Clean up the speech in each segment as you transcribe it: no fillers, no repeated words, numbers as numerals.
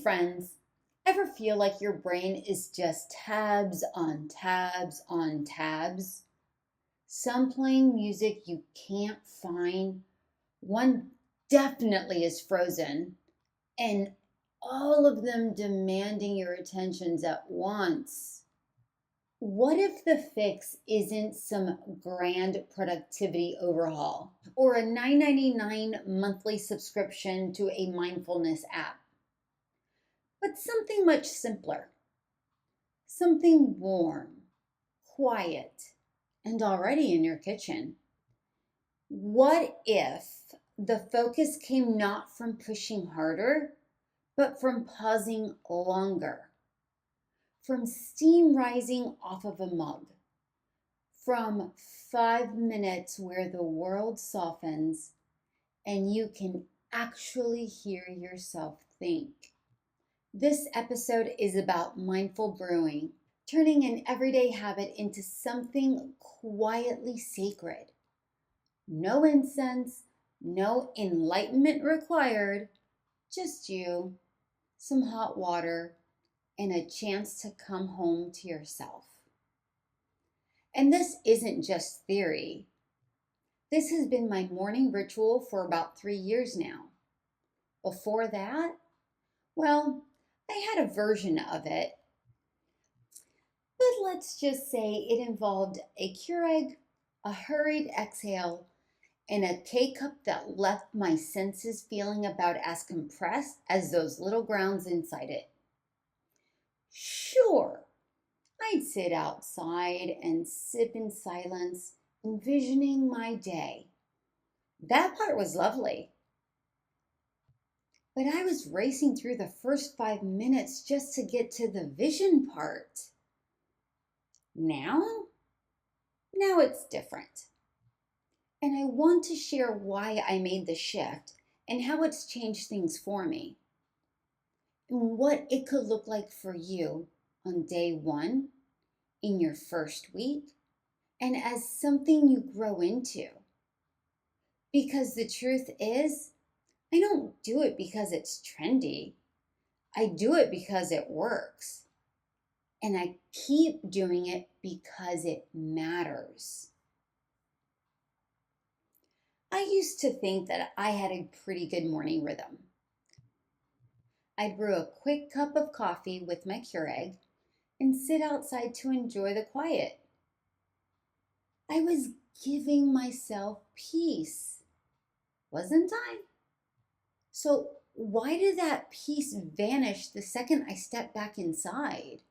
friends, ever feel like your brain is just tabs on tabs on tabs? Some playing music you can't find, one definitely is frozen, and all of them demanding your attentions at once. What if the fix isn't some grand productivity overhaul or a $9.99 monthly subscription to a mindfulness app, but something much simpler, something warm, quiet, and already in your kitchen? What if the focus came not from pushing harder, but from pausing longer, from steam rising off of a mug, from 5 minutes where the world softens and you can actually hear yourself think? This episode is about mindful brewing, turning an everyday habit into something quietly sacred. No incense, no enlightenment required, just you, some hot water, and a chance to come home to yourself. And this isn't just theory. This has been my morning ritual for about 3 years now. Before that, well, I had a version of it, but let's just say it involved a Keurig, a hurried exhale, and a K-cup that left my senses feeling about as compressed as those little grounds inside it. Sure, I'd sit outside and sip in silence, envisioning my day. That part was lovely. But I was racing through the first 5 minutes just to get to the vision part. Now it's different. And I want to share why I made the shift and how it's changed things for me, and what it could look like for you on day one, in your first week, and as something you grow into. Because the truth is, I don't do it because it's trendy. I do it because it works. And I keep doing it because it matters. I used to think that I had a pretty good morning rhythm. I'd brew a quick cup of coffee with my Keurig and sit outside to enjoy the quiet. I was giving myself peace, wasn't I? So why did that peace vanish the second I stepped back inside?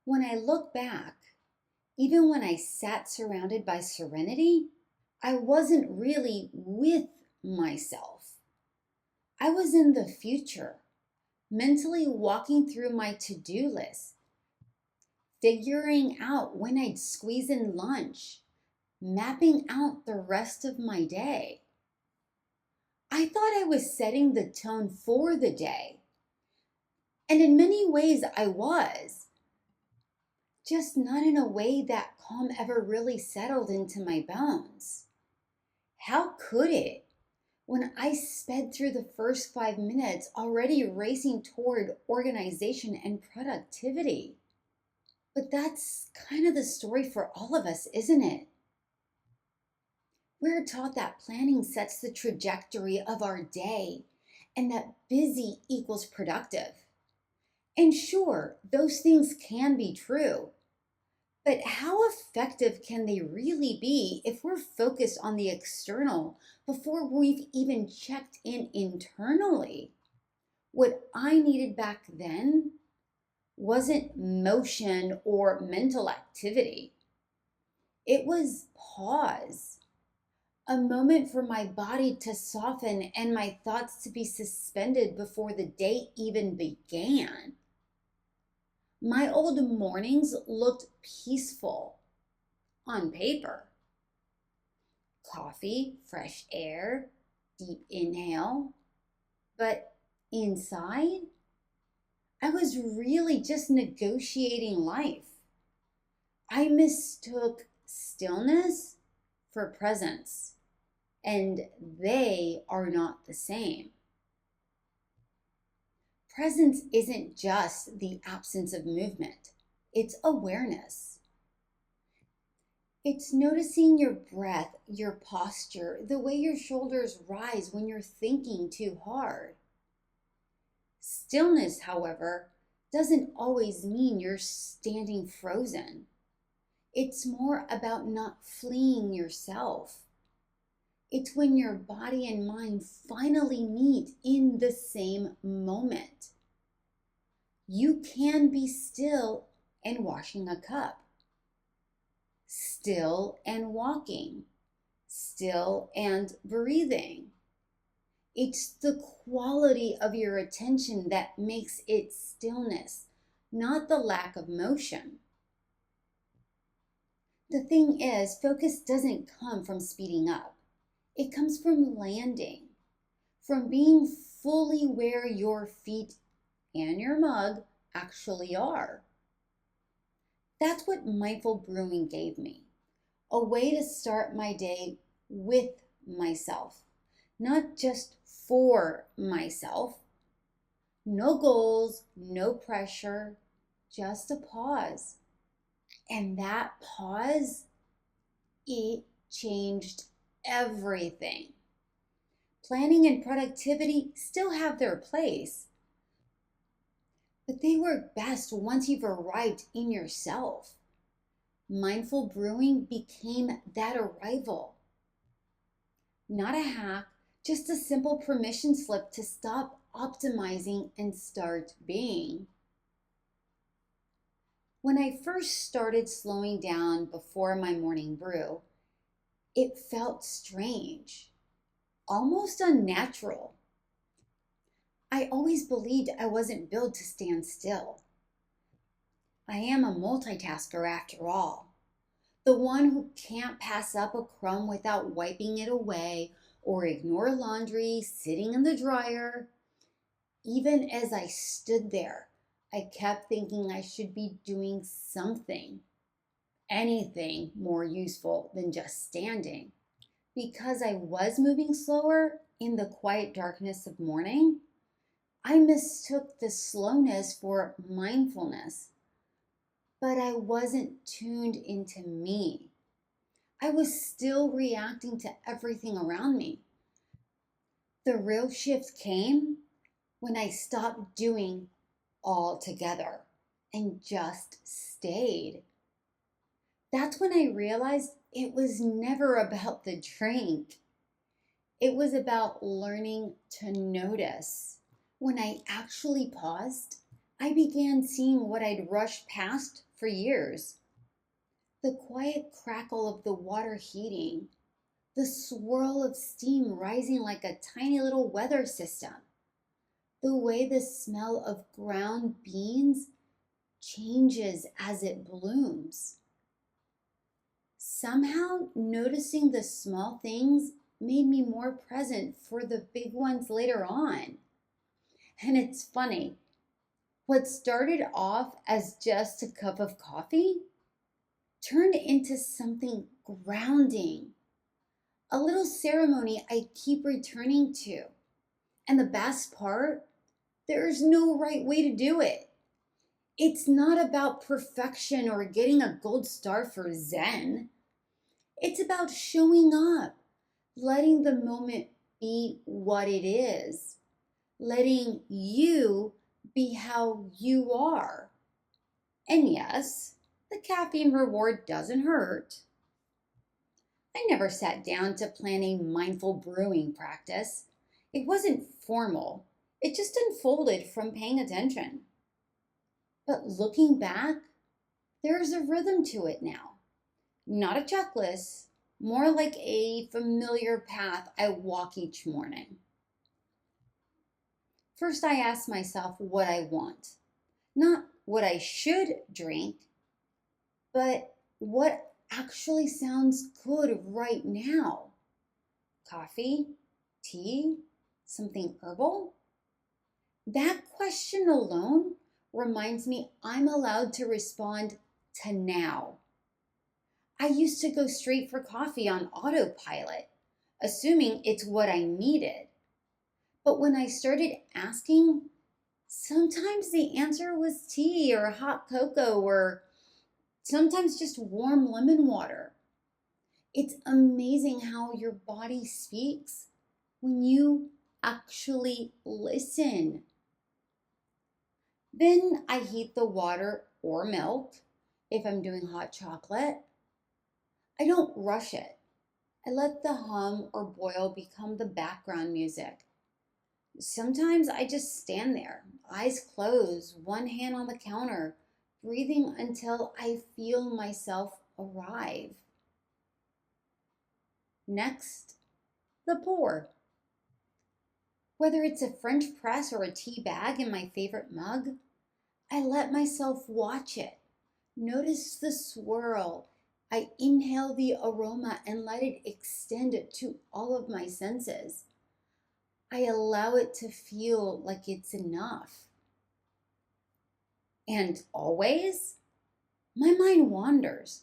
When I look back, even when I sat surrounded by serenity, I wasn't really with myself. I was in the future, mentally walking through my to-do list, figuring out when I'd squeeze in lunch, mapping out the rest of my day. I thought I was setting the tone for the day. And in many ways I was, just not in a way that calm ever really settled into my bones. How could it, when I sped through the first 5 minutes already racing toward organization and productivity? But that's kind of the story for all of us, isn't it? We're taught that planning sets the trajectory of our day and that busy equals productive. And sure, those things can be true. But how effective can they really be if we're focused on the external before we've even checked in internally? What I needed back then wasn't motion or mental activity. It was pause, a moment for my body to soften and my thoughts to be suspended before the day even began. My old mornings looked peaceful on paper. Coffee, fresh air, deep inhale. But inside, I was really just negotiating life. I mistook stillness for presence, and they are not the same. Presence isn't just the absence of movement, it's awareness. It's noticing your breath, your posture, the way your shoulders rise when you're thinking too hard. Stillness, however, doesn't always mean you're standing frozen. It's more about not fleeing yourself. It's when your body and mind finally meet in the same moment. You can be still and washing a cup, still and walking, still and breathing. It's the quality of your attention that makes it stillness, not the lack of motion. The thing is, focus doesn't come from speeding up. It comes from landing, from being fully where your feet and your mug actually are. That's what mindful brewing gave me, a way to start my day with myself, not just for myself. No goals, no pressure, just a pause. And that pause, it changed everything. Planning and productivity still have their place, but they work best once you've arrived in yourself. Mindful brewing became that arrival. Not a hack, just a simple permission slip to stop optimizing and start being. When I first started slowing down before my morning brew, it felt strange, almost unnatural. I always believed I wasn't built to stand still. I am a multitasker after all, the one who can't pass up a crumb without wiping it away or ignore laundry sitting in the dryer. Even as I stood there, I kept thinking I should be doing something, anything more useful than just standing. Because I was moving slower in the quiet darkness of morning, I mistook the slowness for mindfulness. But I wasn't tuned into me. I was still reacting to everything around me. The real shift came when I stopped doing altogether and just stayed. That's when I realized it was never about the drink. It was about learning to notice. When I actually paused, I began seeing what I'd rushed past for years. The quiet crackle of the water heating, the swirl of steam rising like a tiny little weather system, the way the smell of ground beans changes as it blooms. Somehow, noticing the small things made me more present for the big ones later on. And it's funny, what started off as just a cup of coffee turned into something grounding, a little ceremony I keep returning to. And the best part, there's no right way to do it. It's not about perfection or getting a gold star for Zen. It's about showing up, letting the moment be what it is, letting you be how you are. And yes, the caffeine reward doesn't hurt. I never sat down to plan a mindful brewing practice. It wasn't formal. It just unfolded from paying attention. But looking back, there's a rhythm to it now. Not a checklist, more like a familiar path I walk each morning. First, I ask myself what I want. Not what I should drink, but what actually sounds good right now. Coffee? Tea? Something herbal? That question alone reminds me I'm allowed to respond to now. I used to go straight for coffee on autopilot, assuming it's what I needed. But when I started asking, Sometimes the answer was tea or hot cocoa or sometimes just warm lemon water. It's amazing how your body speaks when you actually listen. Then I heat the water or milk if I'm doing hot chocolate. I don't rush it. I let the hum or boil become the background music. Sometimes I just stand there, eyes closed, one hand on the counter, breathing until I feel myself arrive. Next, the pour. Whether it's a French press or a tea bag in my favorite mug, I let myself watch it. Notice the swirl. I inhale the aroma and let it extend to all of my senses. I allow it to feel like it's enough. And always, my mind wanders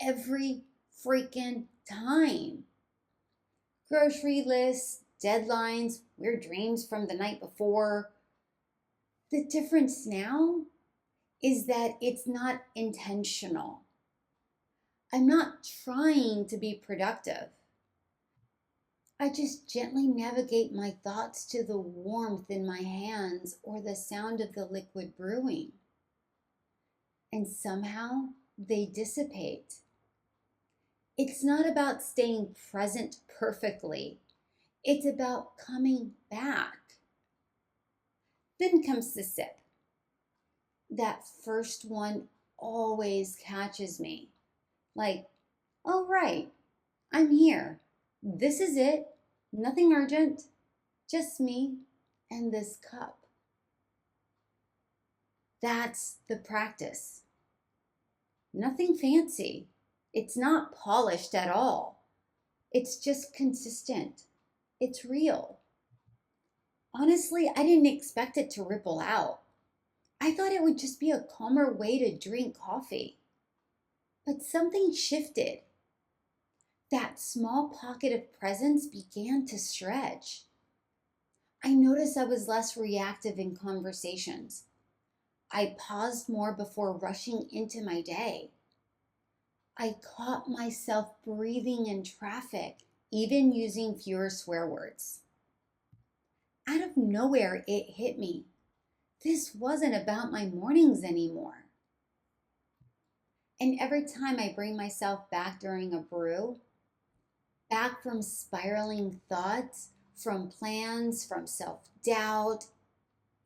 every freaking time. Grocery lists, deadlines, weird dreams from the night before. The difference now is that it's not intentional. I'm not trying to be productive. I just gently navigate my thoughts to the warmth in my hands or the sound of the liquid brewing. And somehow they dissipate. It's not about staying present perfectly. It's about coming back. Then comes the sip. That first one always catches me. Like, oh, right, I'm here. This is it. Nothing urgent. Just me and this cup. That's the practice. Nothing fancy. It's not polished at all. It's just consistent. It's real. Honestly, I didn't expect it to ripple out. I thought it would just be a calmer way to drink coffee. But something shifted. That small pocket of presence began to stretch. I noticed I was less reactive in conversations. I paused more before rushing into my day. I caught myself breathing in traffic, even using fewer swear words. Out of nowhere, it hit me. This wasn't about my mornings anymore. And every time I bring myself back during a brew, back from spiraling thoughts, from plans, from self-doubt,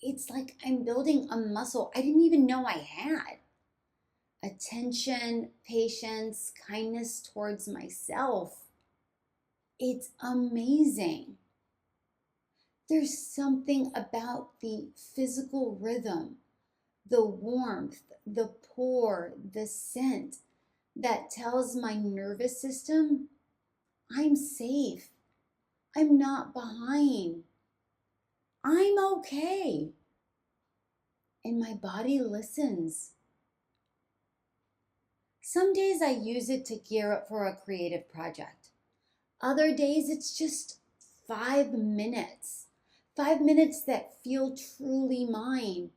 it's like I'm building a muscle I didn't even know I had. Attention, patience, kindness towards myself. It's amazing. There's something about the physical rhythm, the warmth, the pour, the scent that tells my nervous system I'm safe. I'm not behind. I'm okay. And my body listens. Some days I use it to gear up for a creative project. Other days it's just 5 minutes. 5 minutes that feel truly mine.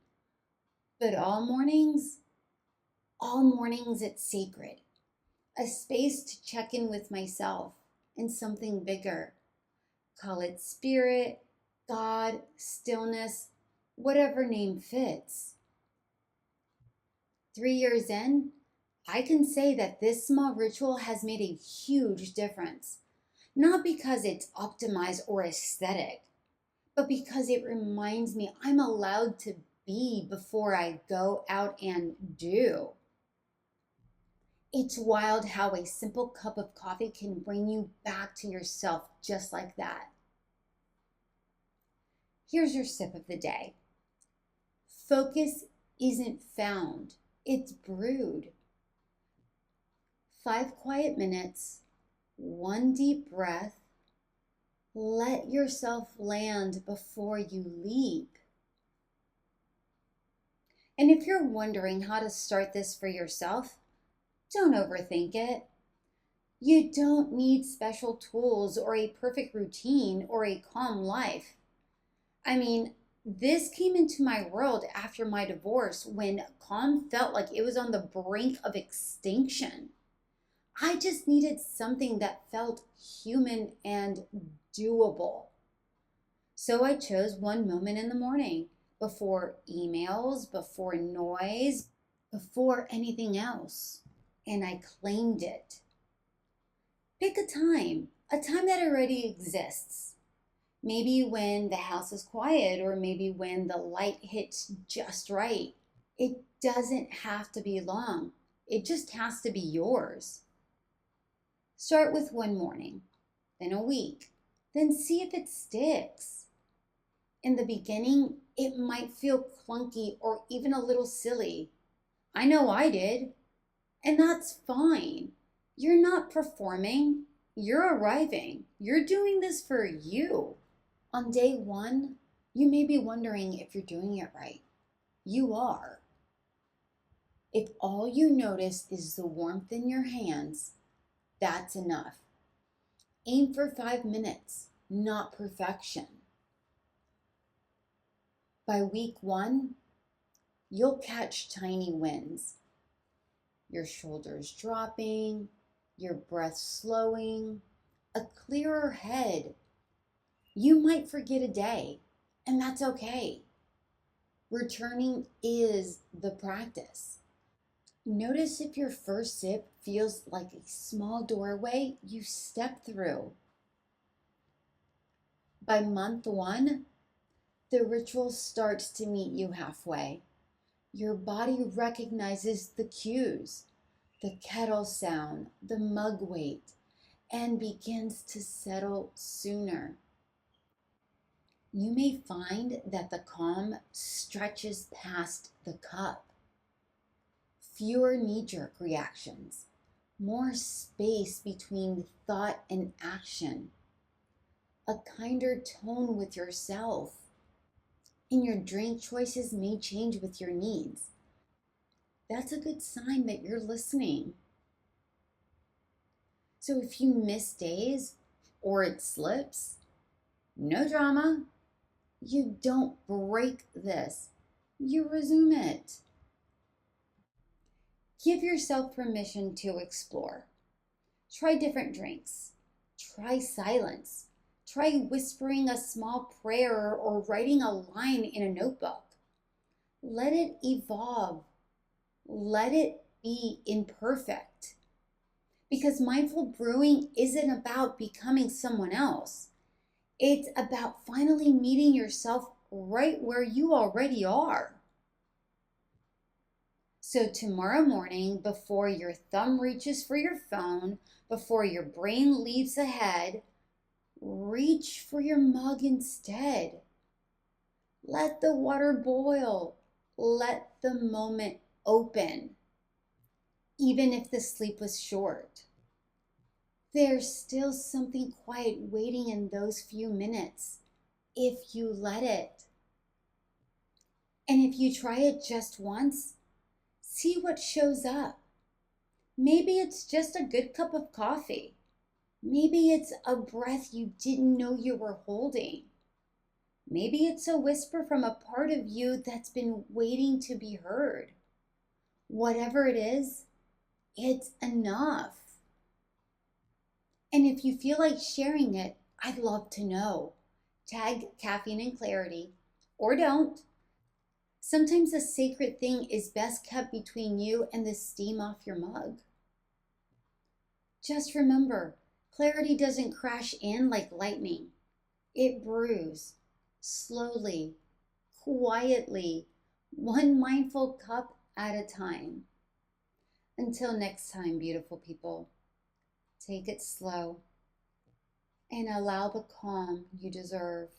But all mornings it's sacred. A space to check in with myself and something bigger. Call it spirit, God, stillness, whatever name fits. 3 years in, I can say that this small ritual has made a huge difference. Not because it's optimized or aesthetic, but because it reminds me I'm allowed to be before I go out and do. It's wild how a simple cup of coffee can bring you back to yourself just like that. Here's your sip of the day. Focus isn't found, it's brewed. 5 quiet minutes, 1 deep breath. Let yourself land before you leap. And if you're wondering how to start this for yourself, don't overthink it. You don't need special tools or a perfect routine or a calm life. I mean, This came into my world after my divorce when calm felt like it was on the brink of extinction. I just needed something that felt human and doable. So I chose one moment in the morning, before emails, before noise, before anything else. And I claimed it. Pick a time that already exists. Maybe when the house is quiet, or maybe when the light hits just right. It doesn't have to be long, it just has to be yours. Start with one morning, then a week, then see if it sticks. In the beginning, it might feel clunky or even a little silly. I know I did, and that's fine. You're not performing, you're arriving. You're doing this for you. On day one, you may be wondering if you're doing it right. You are. If all you notice is the warmth in your hands, that's enough. Aim for 5 minutes, not perfection. By week one, you'll catch tiny wins. Your shoulders dropping, your breath slowing, a clearer head. You might forget a day, and that's okay. Returning is the practice. Notice if your first sip feels like a small doorway you step through. By month one, the ritual starts to meet you halfway. Your body recognizes the cues, the kettle sound, the mug weight, and begins to settle sooner. You may find that the calm stretches past the cup. Fewer knee-jerk reactions, more space between thought and action, a kinder tone with yourself. And your drink choices may change with your needs. That's a good sign that you're listening. So if you miss days or it slips, no drama. You don't break this. You resume it. Give yourself permission to explore. Try different drinks. Try silence. Try whispering a small prayer or writing a line in a notebook. Let it evolve. Let it be imperfect. Because mindful brewing isn't about becoming someone else. It's about finally meeting yourself right where you already are. So tomorrow morning, before your thumb reaches for your phone, before your brain leaps ahead, reach for your mug instead. Let the water boil. Let the moment open. Even if the sleep was short, there's still something quiet waiting in those few minutes, if you let it. And if you try it just once, see what shows up. Maybe it's just a good cup of coffee. Maybe it's a breath you didn't know you were holding. Maybe it's a whisper from a part of you that's been waiting to be heard. Whatever it is, it's enough. And if you feel like sharing it, I'd love to know. Tag Caffeine and Clarity, or don't. Sometimes a sacred thing is best kept between you and the steam off your mug. Just remember, clarity doesn't crash in like lightning. It brews, slowly, quietly, one mindful cup at a time. Until next time, beautiful people, take it slow and allow the calm you deserve.